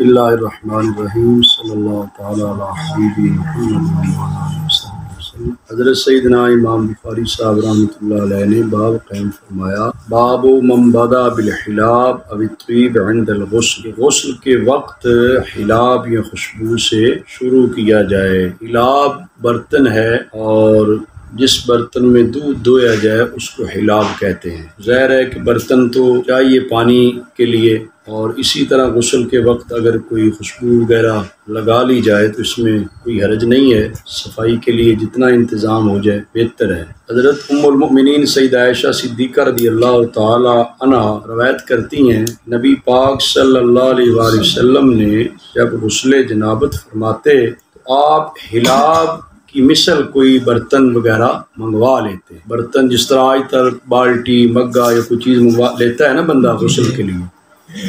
بسم اللہ الرحمن الرحیم صلی اللہ تعالی علی حبیبہ محمد وعلی وسلم۔ حضرت سیدنا امام بخاری صاحب رحمۃ اللہ علیہ نے باب قائم فرمایا، باب من بدا بالحلاب او الطیب عند الغسل، غسل کے وقت حلاب یا خوشبو سے شروع کیا جائے۔ حلاب برتن ہے اور جس برتن میں دودھ دھویا جائے اس کو حلاب کہتے ہیں۔ ظاہر ہے کہ برتن تو چاہیے پانی کے لیے، اور اسی طرح غسل کے وقت اگر کوئی خوشبو وغیرہ لگا لی جائے تو اس میں کوئی حرج نہیں ہے، صفائی کے لیے جتنا انتظام ہو جائے بہتر ہے۔ حضرت ام المؤمنین سیدہ عائشہ صدیقہ رضی اللہ تعالی عنہا روایت کرتی ہیں، نبی پاک صلی اللہ علیہ وآلہ وسلم نے جب غسل جنابت فرماتے تو آپ حلاب کی مثل کوئی برتن وغیرہ منگوا لیتے۔ برتن جس طرح آج تک بالٹی مگا یا کوئی چیز منگوا لیتا ہے نا بندہ غسل کے لیے،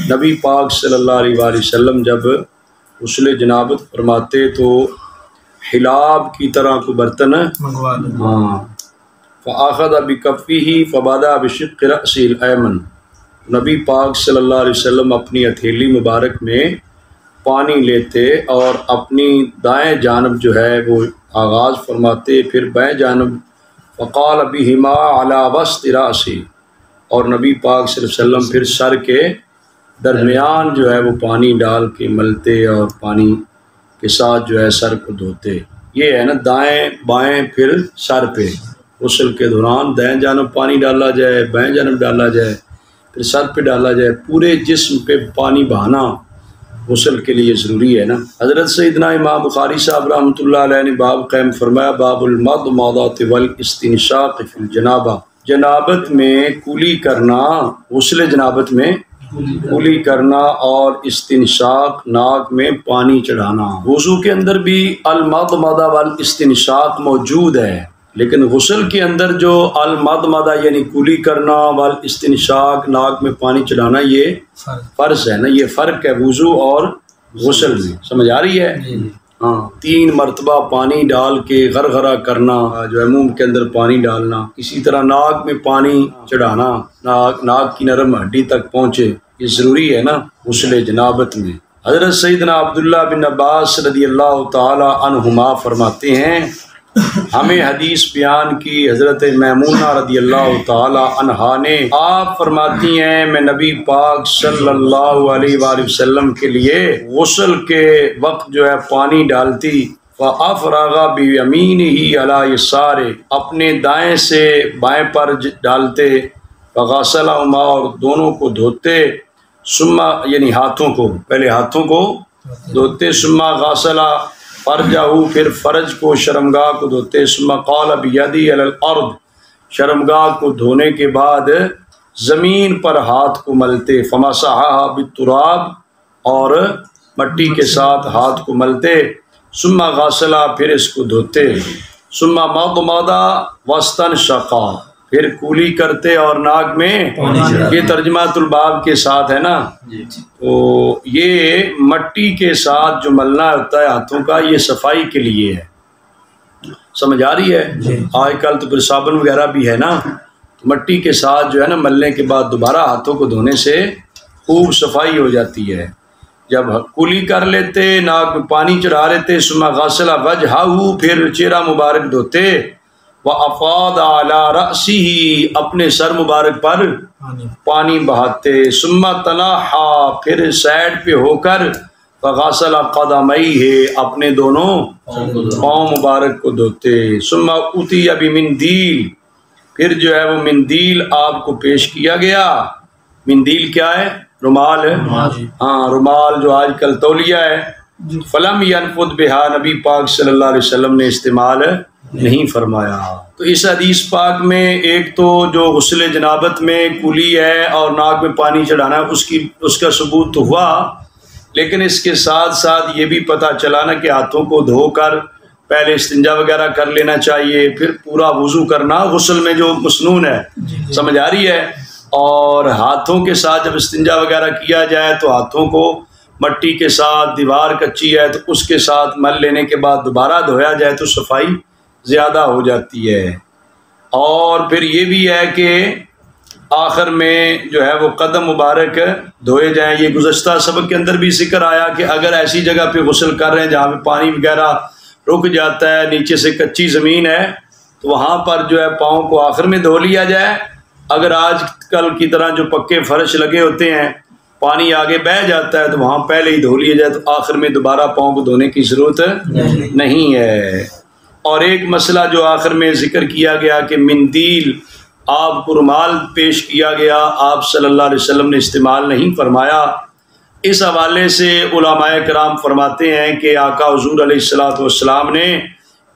نبی پاک صلی اللہ علیہ وآلہ وسلم جب غسل جنابت فرماتے تو حلاب کی طرح کو برتن منگوا لیتے۔ فآخذ بکفہ فبدا بشق رأسہ الایمن، نبی پاک صلی اللہ علیہ وسلم اپنی ہتھیلی مبارک میں پانی لیتے اور اپنی دائیں جانب جو ہے وہ آغاز فرماتے، پھر بائیں جانب فقال بہما علی وسط رأسہ، اور نبی پاک صلی اللہ علیہ وسلم پھر سر کے درمیان جو ہے وہ پانی ڈال کے ملتے اور پانی کے ساتھ جو ہے سر کو دھوتے۔ یہ ہے نا دائیں بائیں پھر سر پہ، غسل کے دوران دائیں جانب پانی ڈالا جائے، بائیں جانب ڈالا جائے، پھر سر پہ ڈالا جائے، پورے جسم پہ پانی بہانا غسل کے لیے ضروری ہے نا۔ حضرت سیدنا امام بخاری صاحب رحمۃ اللہ علیہ نے باب قائم فرمایا، باب المضمضۃ والاستنشاق فی الجنابہ، جنابت میں کولی کرنا، غسل جنابت میں کولی کرنا اور استنشاق ناک میں پانی چڑھانا۔ وضو کے اندر بھی المضمضہ والاستنشاق موجود ہے، لیکن غسل کے اندر جو المضمضہ یعنی کولی کرنا والاستنشاق ناک میں پانی چڑھانا یہ فرض ہے نا، یہ فرق ہے وضو اور غسل میں، سمجھ آ رہی ہے؟ ہاں، 3 مرتبہ پانی ڈال کے غرغرہ کرنا، جو ہے منہ کے اندر پانی ڈالنا، اسی طرح ناک میں پانی چڑھانا، ناک کی نرم ہڈی تک پہنچے، یہ ضروری ہے نا غسل جنابت میں۔ حضرت سیدنا عبداللہ بن عباس رضی اللہ تعالی عنہما فرماتے ہیں، ہمیں حدیث بیان کی حضرت میمونہ رضی اللہ تعالی عنہا نے، آپ فرماتی ہیں میں نبی پاک صلی اللہ علیہ وآلہ وسلم کے لیے غسل کے وقت جو ہے پانی ڈالتی، فَأَفْرَغَ بِيَمِينِهِ عَلَى يَسَارِهِ، اپنے دائیں سے بائیں پر ڈالتے، فَغَسَلَهُمَا، اور دونوں کو دھوتے، ثم یعنی ہاتھوں کو، پہلے ہاتھوں کو دھوتے، ثم غسل فرجہ، پھر فرج کو شرمگاہ کو دھوتے، ثم قال بیدی علی الارض، شرمگاہ کو دھونے کے بعد زمین پر ہاتھ کو ملتے، فمسحها بالتراب، اور مٹی کے ساتھ ہاتھ کو ملتے، ثم غسل، پھر اس کو دھوتے، ثم مضمض واستنشق، پھر کولی کرتے اور ناک میں، یہ ترجمہ الباب کے ساتھ ہے نا، تو یہ مٹی کے ساتھ جو ملنا ہوتا ہے ہاتھوں کا، یہ صفائی کے لیے ہے، سمجھ آ رہی ہے؟ آج کل تو پھر صابن وغیرہ بھی ہے نا، مٹی کے ساتھ جو ہے نا ملنے کے بعد دوبارہ ہاتھوں کو دھونے سے خوب صفائی ہو جاتی ہے۔ جب کولی کر لیتے، ناک میں پانی چڑھا لیتے، ثم غسل وجہہ، پھر چہرہ مبارک دھوتے، وَأَفَاضَ عَلَى رَأْسِهِ، اپنے سر مبارک پر پانی بہاتے، ثم تنحى، پھر سائڈ پہ ہو کر، فغسل قدميه، اپنے دونوں پاؤں مبارک کو دھوتے، ثم أُتِيَ بمندیل، پھر جو ہے وہ مندیل آپ کو پیش کیا گیا۔ مندیل کیا ہے؟ رومال ہے، ہاں رومال جو آج کل تولیہ ہے۔ فلم ينفض بها، نبی پاک صلی اللہ علیہ وسلم نے استعمال نہیں فرمایا۔ تو اس حدیث پاک میں ایک تو جو غسل جنابت میں کولی ہے اور ناک میں پانی چڑھانا ہے اس کا ثبوت تو ہوا، لیکن اس کے ساتھ ساتھ یہ بھی پتہ چلا نا کہ ہاتھوں کو دھو کر پہلے استنجا وغیرہ کر لینا چاہیے، پھر پورا وضو کرنا غسل میں جو مسنون ہے، سمجھ آ رہی ہے؟ اور ہاتھوں کے ساتھ جب استنجا وغیرہ کیا جائے تو ہاتھوں کو مٹی کے ساتھ، دیوار کچی ہے تو اس کے ساتھ مل لینے کے بعد دوبارہ دھویا جائے تو صفائی زیادہ ہو جاتی ہے۔ اور پھر یہ بھی ہے کہ آخر میں جو ہے وہ قدم مبارک دھوئے جائیں۔ یہ گزشتہ سبق کے اندر بھی ذکر آیا کہ اگر ایسی جگہ پہ غسل کر رہے ہیں جہاں پہ پانی وغیرہ رک جاتا ہے، نیچے سے کچی زمین ہے، تو وہاں پر جو ہے پاؤں کو آخر میں دھو لیا جائے۔ اگر آج کل کی طرح جو پکے فرش لگے ہوتے ہیں، پانی آگے بہہ جاتا ہے، تو وہاں پہلے ہی دھو لیا جائے، تو آخر میں دوبارہ پاؤں کو دھونے کی ضرورت نہیں ہے۔ اور ایک مسئلہ جو آخر میں ذکر کیا گیا کہ مندیل، آپ کو رومال پیش کیا گیا، آپ صلی اللہ علیہ وسلم نے استعمال نہیں فرمایا۔ اس حوالے سے علماء کرام فرماتے ہیں کہ آقا حضور علیہ السلام نے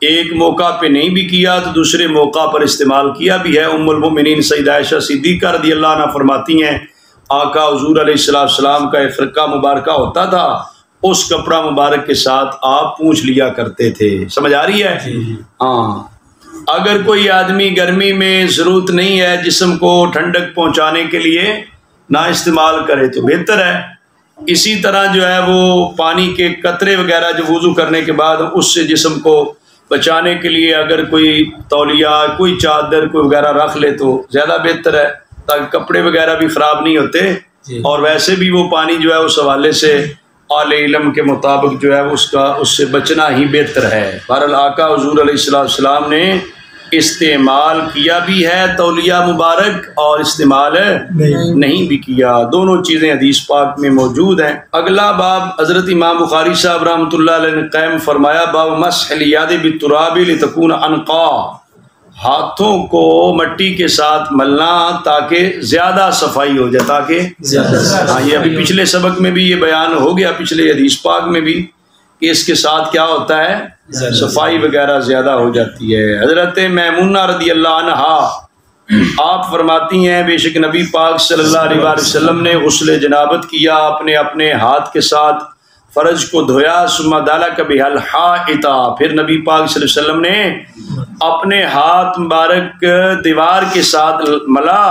ایک موقع پہ نہیں بھی کیا تو دوسرے موقع پر استعمال کیا بھی ہے۔ ام المؤمنین سیدہ عائشہ صدیقہ رضی اللہ عنہ فرماتی ہیں آقا حضور علیہ السلام کا ایک خرقہ مبارکہ ہوتا تھا، اس کپڑا مبارک کے ساتھ آپ پوچھ لیا کرتے تھے۔ سمجھ آ رہی ہے؟ ہاں، اگر کوئی آدمی گرمی میں ضرورت نہیں ہے جسم کو ٹھنڈک پہنچانے کے لیے نہ استعمال کرے تو بہتر ہے۔ اسی طرح جو ہے وہ پانی کے قطرے وغیرہ جو وضو کرنے کے بعد اس سے جسم کو بچانے کے لیے اگر کوئی تولیہ، کوئی چادر، کوئی وغیرہ رکھ لے تو زیادہ بہتر ہے، تاکہ کپڑے وغیرہ بھی خراب نہیں ہوتے۔ اور ویسے بھی وہ پانی جو ہے اس حوالے سے اہل علم کے مطابق جو ہے اس سے بچنا ہی بہتر ہے۔ بہرحال آقا حضور علیہ السلام نے استعمال کیا بھی ہے تولیہ مبارک اور استعمال نہیں بھی کیا، دونوں چیزیں حدیث پاک میں موجود ہیں۔ اگلا باب حضرت امام بخاری صاحب رحمۃ اللہ علیہ نے قائم فرمایا، باب مسح الیاد بالتراب لتکون انقا، ہاتھوں کو مٹی کے ساتھ ملنا تاکہ زیادہ صفائی ہو جائے، ہاں یہ ابھی پچھلے سبق میں بھی یہ بیان ہو گیا، پچھلے حدیث پاک میں بھی، کہ اس کے ساتھ کیا ہوتا ہے، صفائی وغیرہ زیادہ ہو جاتی ہے۔ حضرت میمونہ رضی اللہ عنہا آپ فرماتی ہیں بے شک نبی پاک صلی اللہ علیہ وسلم نے غسل جنابت کیا، اپنے ہاتھ کے ساتھ فرج کو دھویا، ثم دلک بها الحائط، پھر نبی پاک صلی اللہ علیہ وسلم نے اپنے ہاتھ مبارک دیوار کے ساتھ ملا،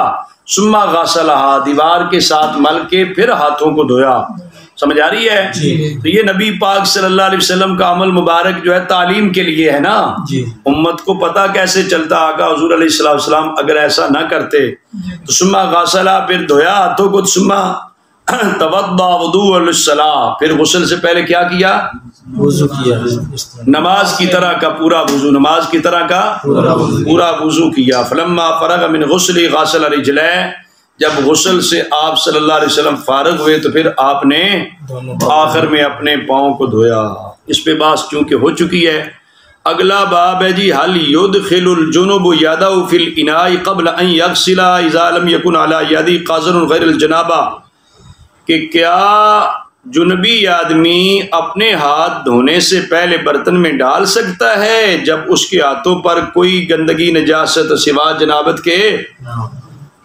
ثم غسلها، دیوار کے ساتھ مل کے پھر ہاتھوں کو دھویا۔ سمجھ آ رہی ہے؟ تو یہ نبی پاک صلی اللہ علیہ وسلم کا عمل مبارک جو ہے تعلیم کے لیے ہے نا، امت کو پتہ کیسے چلتا، آقا حضور علیہ السلام اگر ایسا نہ کرتے تو ثم غسلا، پھر دھویا ہاتھوں کو، ثم توضا وضوء للصلاۃ، پھر غسل سے پہلے کیا کیا، وضو کیا، نماز کی طرح کا پورا وضو، نماز کی طرح کا پورا وضو کیا۔ فلما فرغ من غسل غسل رجلہ، جب غسل سے آپ صلی اللہ علیہ وسلم فارغ ہوئے تو پھر آپ نے آخر میں اپنے پاؤں کو دھویا۔ اس پہ بات چونکہ ہو چکی ہے۔ اگلا باب ہے جی، هل يدخل الجنب يده في الاناء قبل ان يغسل اذا لم يكن على يده قذر غیر الجنابہ، کہ کیا جنبی آدمی اپنے ہاتھ دھونے سے پہلے برتن میں ڈال سکتا ہے جب اس کے ہاتھوں پر کوئی گندگی نجاست سوا جنابت کے،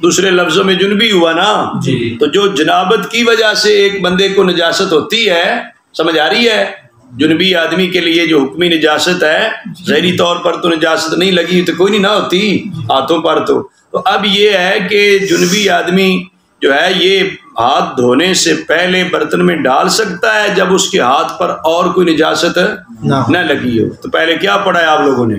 دوسرے لفظوں میں جنبی ہوا نا، تو جو جنابت کی وجہ سے ایک بندے کو نجاست ہوتی ہے، سمجھ آ رہی ہے، جنبی آدمی کے لیے جو حکمی نجاست ہے، ظاہری طور پر تو نجاست نہیں لگی تو کوئی نہیں نہ ہوتی ہاتھوں پر، تو اب یہ ہے کہ جنبی آدمی جو ہے یہ ہاتھ دھونے سے پہلے برتن میں ڈال سکتا ہے جب اس کے ہاتھ پر اور کوئی نجاست نہ لگی ہو۔ تو پہلے کیا پڑھا ہے آپ لوگوں نے؟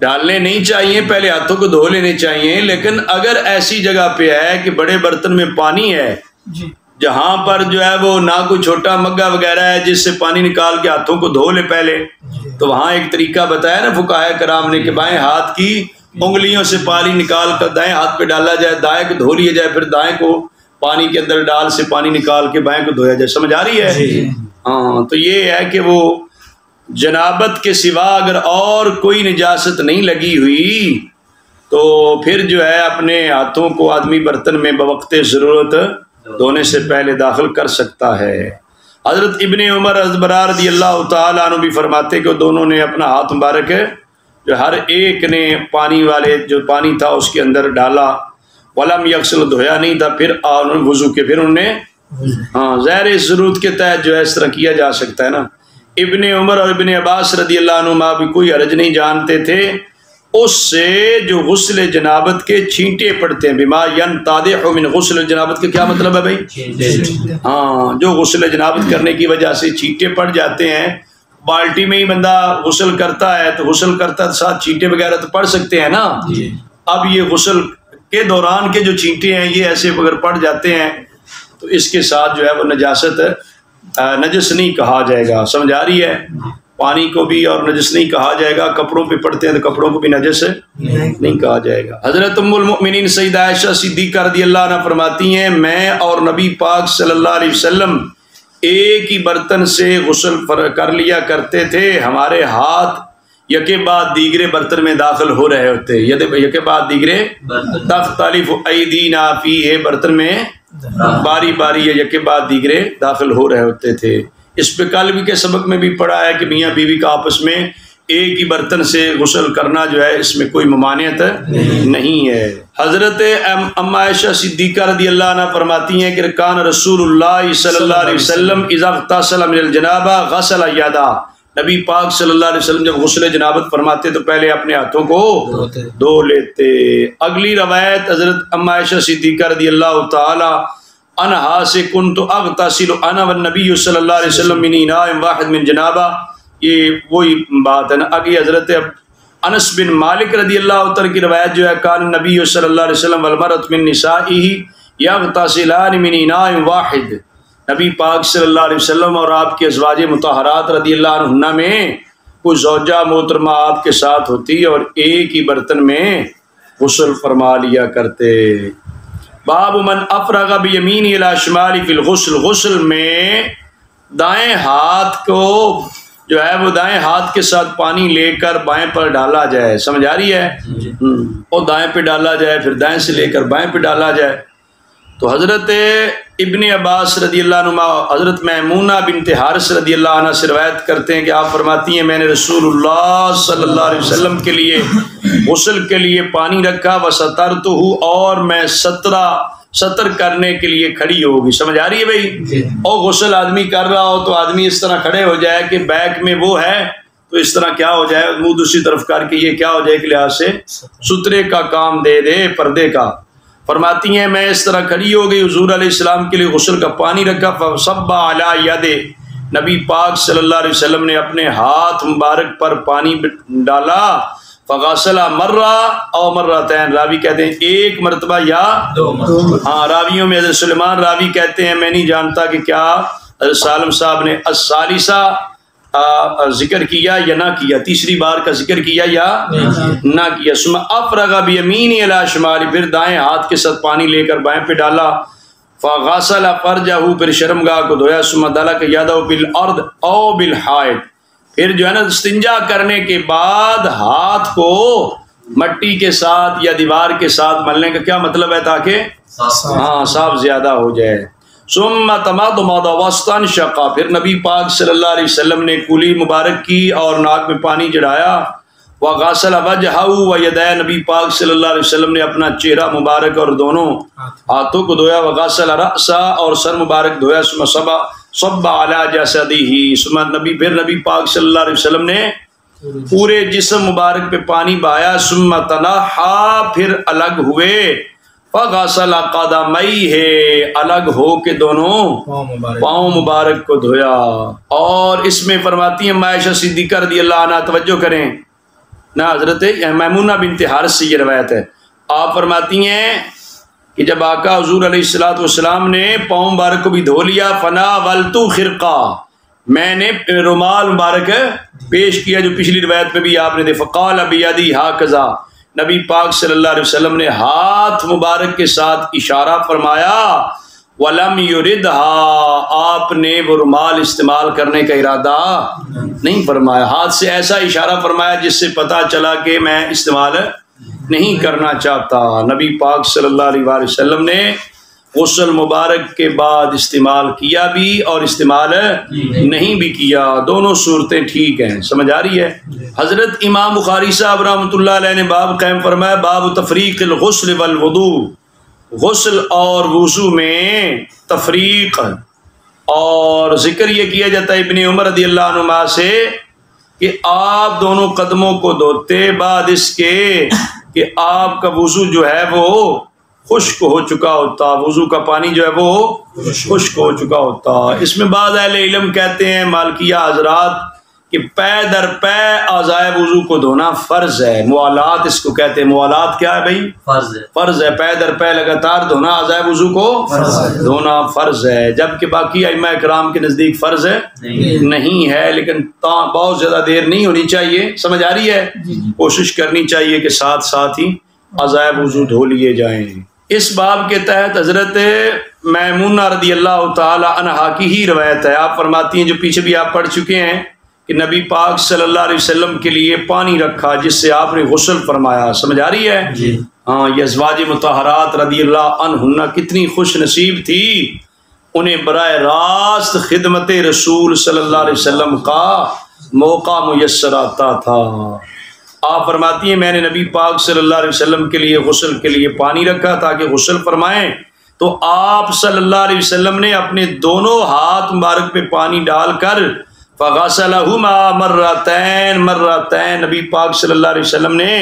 ڈالنے نہیں چاہیے، پہلے ہاتھوں کو دھو لینے چاہیے، لیکن اگر ایسی جگہ پہ ہے کہ بڑے برتن میں پانی ہے جہاں پر جو ہے وہ نہ کوئی چھوٹا مگا وغیرہ ہے جس سے پانی نکال کے ہاتھوں کو دھو لے پہلے، تو وہاں ایک طریقہ بتایا نا فقہائے کرام نے کہ بائیں ہاتھ کی انگلیوں سے پانی نکال کر دائیں ہاتھ پہ ڈالا جائے، دائیں کو دھو لیا جائے، پھر دائیں کو پانی کے اندر ڈال سے پانی نکال کے بائیں کو دھویا جائے۔ سمجھ آ رہی ہے؟ ہاں، تو یہ ہے کہ وہ جنابت کے سوا اگر اور کوئی نجاست نہیں لگی ہوئی تو پھر جو ہے اپنے ہاتھوں کو آدمی برتن میں بوقت ضرورت دھونے سے پہلے داخل کر سکتا ہے۔ حضرت ابن عمر رضی اللہ تعالیٰ عنہ بھی فرماتے کہ دونوں نے اپنا ہاتھ مبارک جو ہر ایک نے پانی والے جو پانی تھا اس کے اندر ڈالا، ولم یغسل، دھویا نہیں تھا، پھر وضو کے پھر انہوں نے، ہاں ظاہر ضرورت کے تحت جو ہے اس طرح کیا جا سکتا ہے نا۔ ابن عمر اور ابن عباس رضی اللہ عنہما بھی کوئی حرج نہیں جانتے تھے اس سے جو غسل جنابت کے چھینٹے پڑتے ہیں، بما ينتادح من غسل جنابت کا کیا مطلب ہے بھائی؟ ہاں، جو غسل جنابت کرنے کی وجہ سے چھینٹے پڑ جاتے ہیں، بالٹی میں ہی بندہ غسل کرتا ہے تو غسل کرتا ہے ساتھ چھینٹے وغیرہ تو پڑ سکتے ہیں نا۔ اب یہ غسل کے دوران کے جو چینٹے ہیں یہ ایسے اگر پڑ جاتے ہیں تو اس کے ساتھ جو ہے وہ نجاست نجس نہیں کہا جائے گا. سمجھ آ رہی ہے؟ پانی کو بھی اور نجس نہیں کہا جائے گا. کپڑوں پہ پڑتے ہیں تو کپڑوں کو بھی نجس نہیں کہا جائے گا. حضرت ام المؤمنین سیدہ عائشہ صدیقہ رضی اللہ عنہ فرماتی ہیں میں اور نبی پاک صلی اللہ علیہ وسلم ایک ہی برتن سے غسل کر لیا کرتے تھے. ہمارے ہاتھ یکے بعد دیگرے برتن میں داخل ہو رہے ہوتے. یکے بعد دیگرے تختلف ایدینا فیہ، برتن میں باری باری یا یکے بعد دیگرے داخل ہو رہے ہوتے تھے. اس پہ کل بھی کے سبق میں بھی پڑھا ہے کہ میاں بیوی کا آپس میں ایک ہی برتن سے غسل کرنا جو ہے اس میں کوئی ممانعت نہیں ہے. حضرت ام عائشہ صدیقہ رضی اللہ عنہ فرماتی ہیں کہ کان رسول اللہ صلی اللہ علیہ وسلم اذا اغتسل من الجنابہ غسل یدہ، نبی پاک صلی اللہ علیہ وسلم جب غسل جنابت فرماتے تو پہلے اپنے ہاتھوں کو دھو لیتے. اگلی روایت حضرت ام عائشہ صدیقہ رضی اللہ تعالی عنہا سے کنت اغتسل انا والنبی صلی اللہ علیہ وسلم من اناء واحد من جنابہ، یہ وہی بات ہے نا. آگے حضرت انس بن مالک رضی اللہ تعالی کی روایت جو ہے کان نبی صلی اللہ علیہ وسلم والمرأة من نسائہ یغتسلان من اناء واحد، نبی پاک صلی اللہ علیہ وسلم اور آپ کے ازواج مطہرات رضی اللہ عنہن میں کوئی زوجہ محترمہ آپ کے ساتھ ہوتی اور ایک ہی برتن میں غسل فرما لیا کرتے. باب من افرغ بیمینہ الی شمالہ فی الغسل، غسل میں دائیں ہاتھ کو جو ہے وہ دائیں ہاتھ کے ساتھ پانی لے کر بائیں پر ڈالا جائے. سمجھ آ رہی ہے؟ اور دائیں پہ ڈالا جائے پھر دائیں سے لے کر بائیں پہ ڈالا جائے. تو حضرت ابن عباس رضی اللہ عنہ حضرت میمونہ بنت حارث رضی اللہ عنہ سے روایت کرتے ہیں کہ آپ فرماتی ہیں میں نے رسول اللہ صلی اللہ علیہ وسلم کے لیے غسل کے لیے پانی رکھا وسترتہ، اور میں ستر کرنے کے لیے کھڑی ہوگی. سمجھ آ رہی ہے بھائی؟ اور غسل آدمی کر رہا ہو تو آدمی اس طرح کھڑے ہو جائے کہ بیک میں وہ ہے تو اس طرح کیا ہو جائے منہ دوسری طرف کر کے یہ کیا ہو جائے کہ لحاظ سے سترے کا کام دے دے پردے کا. فرماتی ہیں میں اس طرح کھڑی ہو گئی، حضور علیہ السلام کے لیے غسل کا پانی رکھا، فصب علی ید، نبی پاک صلی اللہ علیہ وسلم نے اپنے ہاتھ مبارک پر پانی ڈالا، فغسل مرہ او مرتین، راوی کہتے ہیں ایک مرتبہ یا دو مرتبہ. ہاں راویوں میں حضرت سلیمان راوی کہتے ہیں میں نہیں جانتا کہ کیا حضرت سالم صاحب نے الثالثہ ذکر کیا یا نہ کیا، تیسری بار کا ذکر کیا یا نہ کیا. ثم افرغ بیمینہ الی شمالہ، پھر دائیں ہاتھ کے ساتھ پانی لے کر بائیں پہ ڈالا، فغسل فرجہ، پھر شرمگاہ کو دھویا، ثم دلک یدہ بالارض او بالحائط، پھر جو ہے نا استنجا کرنے کے بعد ہاتھ کو مٹی کے ساتھ یا دیوار کے ساتھ ملنے کا کیا مطلب ہے تاکہ ہاں صاف زیادہ ہو جائے. ثم تمضمض واستنشق، پھر نبی پاک صلی اللہ علیہ وسلم نے کلی مبارک کی اور ناک میں پانی چڑھایا. وغسل وجہہ ویدیہ، نبی پاک صلی اللہ علیہ وسلم نے اپنا چہرہ مبارک اور دونوں ہاتھوں کو دھویا. وغسل رأسہ، اور سر مبارک دھویا. ثم صب علی جسدہ، پھر نبی پاک صلی اللہ علیہ وسلم نے پورے جسم مبارک پہ پانی بہایا. ثم تنحى، پھر الگ ہوئے. فغسل قدمیہ، الگ ہو کے دونوں پاؤں مبارک کو دھویا. اور اس میں فرماتی ہیں عائشہ صدیقہ رضی اللہ عنہ، توجہ کریں نا، حضرت میمونہ بنت حارث سے یہ روایت ہے. آپ فرماتی ہیں کہ جب آقا حضور علیہ الصلوۃ والسلام نے پاؤں مبارک کو بھی دھو لیا، فناولت خرقہ، میں نے رومال مبارک پیش کیا جو پچھلی روایت میں بھی آپ نے دیکھا. فقال بیدی ہکذا، نبی پاک صلی اللہ علیہ وسلم نے ہاتھ مبارک کے ساتھ اشارہ فرمایا. وَلَمْ يُرِدْهَا، آپ نے وہ رومال استعمال کرنے کا ارادہ نہیں فرمایا. ہاتھ سے ایسا اشارہ فرمایا جس سے پتہ چلا کہ میں استعمال نہیں کرنا چاہتا. نبی پاک صلی اللہ علیہ وآلہ وسلم نے غسل مبارک کے بعد استعمال کیا بھی اور استعمال نہیں بھی کیا، دونوں صورتیں ٹھیک ہیں. سمجھ آ رہی ہے؟ حضرت امام بخاری صاحب رحمۃ اللہ علیہ نے باب قائم فرمایا، باب تفریق الغسل والوضوء، غسل اور وضو میں تفریق. اور ذکر یہ کیا جاتا ہے ابن عمر رضی اللہ عنہما سے کہ آپ دونوں قدموں کو دھوتے بعد اس کے کہ آپ کا وضو جو ہے وہ خشک ہو چکا ہوتا، وضو کا پانی جو ہے وہ خشک ہو چکا ہوتا. اس میں بعض اہل علم کہتے ہیں، مالکیہ حضرات کہ پے در پے اعضائے وضو کو دھونا فرض ہے. موالات اس کو کہتے ہیں. موالات کیا ہے بھائی؟ فرض ہے. فرض ہے. پے در پے لگاتار دھونا اعضائے وضو کو دھونا فرض ہے، جبکہ باقی ائمہ اکرام کے نزدیک فرض ہے نہیں ہے، لیکن بہت زیادہ دیر نہیں ہونی چاہیے. سمجھ آ رہی ہے؟ کوشش کرنی چاہیے کہ ساتھ ساتھ ہی اعضائے وضو دھو لیے جائیں. اس باب کے تحت حضرت میمونہ رضی اللہ تعالی عنہا کی ہی روایت ہے. آپ فرماتی ہیں، جو پیچھے بھی آپ پڑھ چکے ہیں، کہ نبی پاک صلی اللہ علیہ وسلم کے لیے پانی رکھا جس سے آپ نے غسل فرمایا. سمجھ آ رہی ہے؟ ہاں. یہ ازواج مطہرات رضی اللہ عنہن کتنی خوش نصیب تھی، انہیں براہ راست خدمت رسول صلی اللہ علیہ وسلم کا موقع میسر آتا تھا. آپ فرماتی ہیں میں نے نبی پاک صلی اللہ علیہ وسلم کے لیے غسل کے لیے پانی رکھا تاکہ غسل فرمائیں، تو آپ صلی اللہ علیہ وسلم نے اپنے دونوں ہاتھ مبارک پہ پانی ڈال کر فغسلہما مرتین مرتین، نبی پاک صلی اللہ علیہ وسلم نے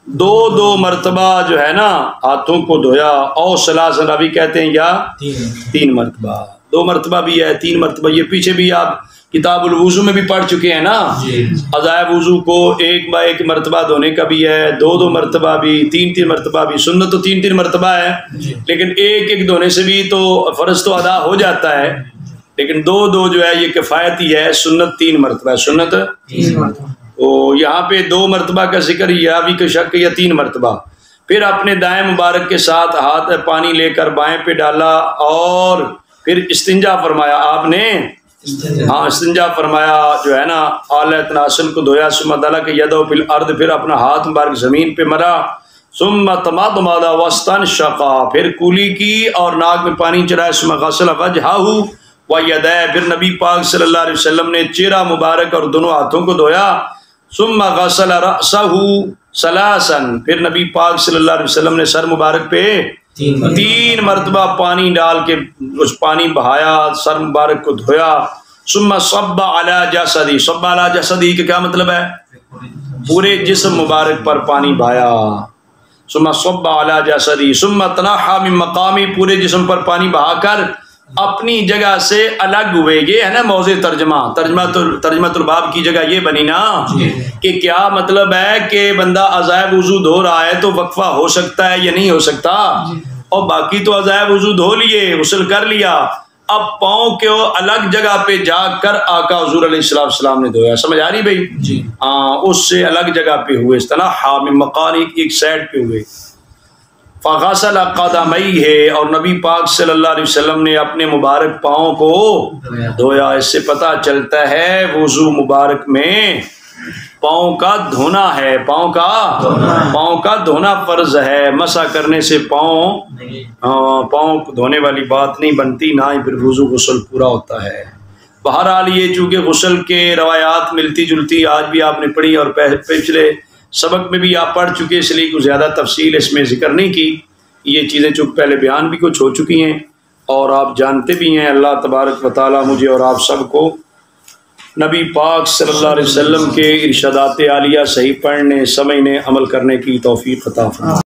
دو مرتبہ جو ہے نا ہاتھوں کو دھویا. او ثلاثا ابھی کہتے ہیں یا 3 مرتبہ. 2 مرتبہ بھی ہے، 3 مرتبہ. یہ پیچھے بھی آپ کتاب الوضو میں بھی پڑھ چکے ہیں نا. اعضائے وضو کو ایک مرتبہ دھونے کا بھی ہے، 2 مرتبہ بھی، 3 مرتبہ بھی. سنت تو 3 مرتبہ ہے، لیکن ایک دھونے سے بھی تو فرض تو ادا ہو جاتا ہے، لیکن 2 جو ہے یہ کفایتی ہے. سنت 3 مرتبہ ہے. سنت تو یہاں پہ 2 مرتبہ کا ذکر یا بھی کا شک یا 3 مرتبہ. پھر اپنے دائیں مبارک کے ساتھ ہاتھ پانی لے کر بائیں پہ ڈالا اور پھر استنجا فرمایا. آپ نے استنجا فرمایا جو ہے نا اعلی تناسل کو دھویا. ثم دلک یدہ فی الارض، پھر اپنا ہاتھ مبارک زمین پہ مرا. ثم تمضمض واستنشق، پھر کولی کی اور ناک میں پانی چڑھایا. ثم غسل وجہہ ویدیہ، پھر نبی پاک صلی اللہ علیہ وسلم نے چہرہ مبارک اور دونوں ہاتھوں کو دھویا. ثم غسل رأسہ ثلاثا، پھر نبی پاک صلی اللہ علیہ وسلم نے سر مبارک پہ 3 مرتبہ پانی ڈال کے اس پانی بہایا، سر مبارک کو دھویا. ثم صب علی جسدی، صب علی جسدی کا کیا مطلب ہے؟ پورے جسم مبارک پر پانی بہایا. ثم صب علی جسدی ثم تنحى من مقامی، پورے جسم پر پانی بہا کر اپنی جگہ سے الگ ہوئے. یہ ہے نا موضع ترجمہ الباب کی جگہ یہ بنی نا کہ کیا مطلب ہے کہ بندہ اعضائے وضو دھو رہا ہے تو وقفہ ہو سکتا ہے یا نہیں ہو سکتا، اور باقی تو اعضائے وضو دھو لیے، غسل کر لیا، اب پاؤں کے الگ جگہ پہ جا کر آقا حضور علیہ السلام نے دھویا. سمجھ آ رہی بھائی؟ ہاں، اس سے الگ جگہ پہ ہوئے، استنحى من مقامی ایک سائڈ پہ ہوئے. فغسل قدمیہ، اور نبی پاک صلی اللہ علیہ وسلم نے اپنے مبارک پاؤں کو دھویا. اس سے پتہ چلتا ہے وضو مبارک میں پاؤں کا دھونا ہے، پاؤں کا دھونا فرض ہے. مسح کرنے سے پاؤں دھونے والی بات نہیں بنتی، نہ ہی پھر وضو غسل پورا ہوتا ہے. بہرحال یہ چونکہ غسل کے روایات ملتی جلتی آج بھی آپ نے پڑھی اور پچھلے سبق میں بھی آپ پڑھ چکے، اس لیے کوئی زیادہ تفصیل اس میں ذکر نہیں کی. یہ چیزیں چونکہ پہلے بیان بھی کچھ ہو چکی ہیں اور آپ جانتے بھی ہیں. اللہ تبارک و تعالیٰ مجھے اور آپ سب کو نبی پاک صلی اللہ علیہ وسلم کے ارشادات عالیہ صحیح پڑھنے، سمجھنے، عمل کرنے کی توفیق عطا فرمائے.